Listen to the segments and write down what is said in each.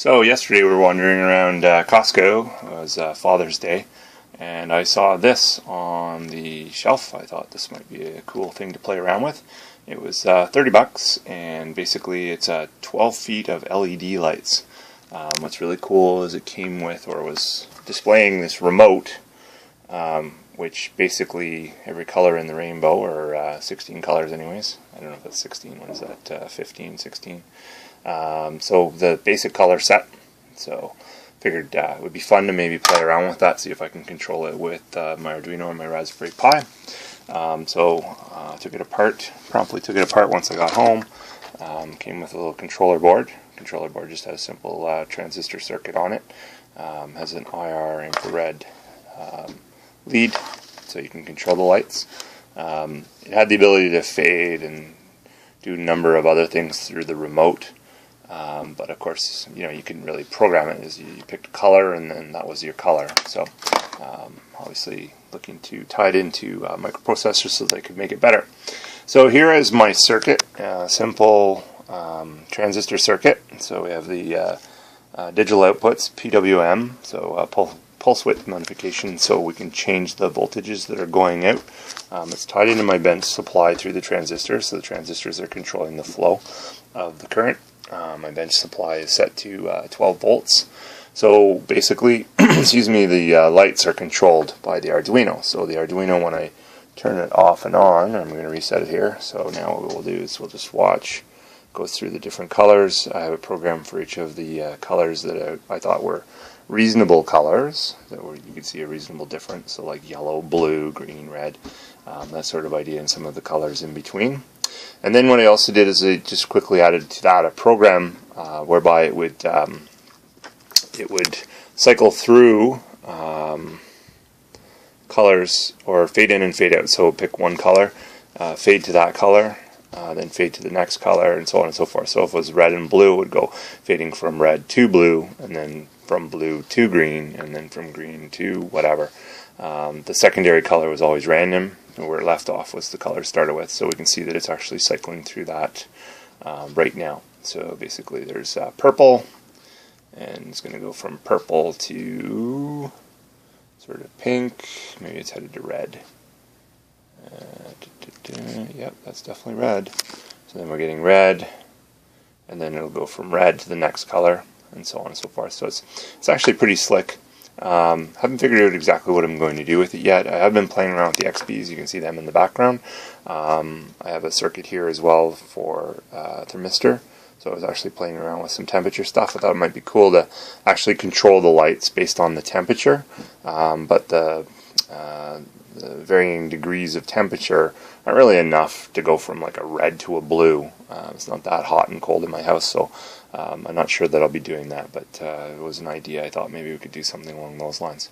So yesterday we were wandering around Costco. It was Father's Day, and I saw this on the shelf. I thought this might be a cool thing to play around with. It was $30, and basically it's 12 feet of LED lights. What's really cool is it came with, or was displaying, this remote, which basically every color in the rainbow, or 16 colors anyways. I don't know if it's 16, what is that, 15, 16? So the basic color set, so figured it would be fun to maybe play around with that, see if I can control it with my Arduino and my Raspberry Pi. So took it apart, promptly took it apart once I got home. Came with a little controller board. Controller board just has a simple transistor circuit on it. Has an IR infrared lead, so you can control the lights. It had the ability to fade and do a number of other things through the remote. But of course, you can really program it as you picked a color, and then that was your color. So obviously looking to tie it into microprocessors so that I could make it better. So here is my circuit, simple transistor circuit. So we have the digital outputs, PWM, so pulse width modification, so we can change the voltages that are going out. It's tied into my bench supply through the transistors, so the transistors are controlling the flow of the current. My bench supply is set to 12 volts. So basically, excuse me, the lights are controlled by the Arduino. So the Arduino, when I turn it off and on, I'm going to reset it here. So now what we'll do is we'll just watch, go through the different colors. I have a program for each of the colors that I thought were reasonable colors, that you could see a reasonable difference. So like yellow, blue, green, red, that sort of idea, and some of the colors in between. And then what I also did is I just quickly added to that a program whereby it would cycle through colors, or fade in and fade out. So pick one color, fade to that color, then fade to the next color, and so on and so forth. So if it was red and blue, it would go fading from red to blue, and then from blue to green, and then from green to whatever. The secondary color was always random. Where it left off was the color started with, so we can see that it's actually cycling through that right now. So basically there's purple, and it's going to go from purple to sort of pink, maybe it's headed to red. Yep, that's definitely red. So then we're getting red, and then it'll go from red to the next color, and so on and so forth. So it's actually pretty slick. Haven't figured out exactly what I'm going to do with it yet. I have been playing around with the XPs. You can see them in the background. I have a circuit here as well for thermistor. So I was actually playing around with some temperature stuff. I thought it might be cool to actually control the lights based on the temperature. But the varying degrees of temperature aren't really enough to go from like a red to a blue. It's not that hot and cold in my house, so I'm not sure that I'll be doing that, but it was an idea. I thought maybe we could do something along those lines.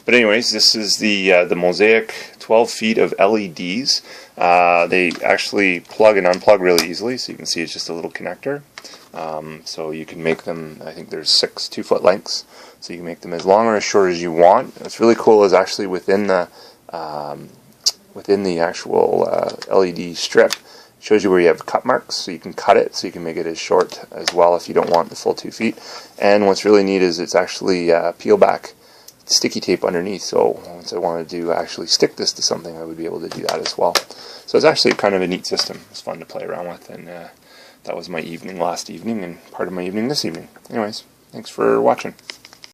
But anyways, this is the MOSAIC 12 feet of LEDs. They actually plug and unplug really easily, so you can see it's just a little connector. So you can make them, I think there's 6 2-foot lengths, so you can make them as long or as short as you want. What's really cool is actually within the actual LED strip, shows you where you have cut marks, so you can cut it, so you can make it as short as well if you don't want the full 2 feet. And what's really neat is it's actually peel back sticky tape underneath, so once I wanted to actually stick this to something, I would be able to do that as well. So it's actually kind of a neat system. It's fun to play around with, and that was my evening last evening, and part of my evening this evening. Anyways, thanks for watching.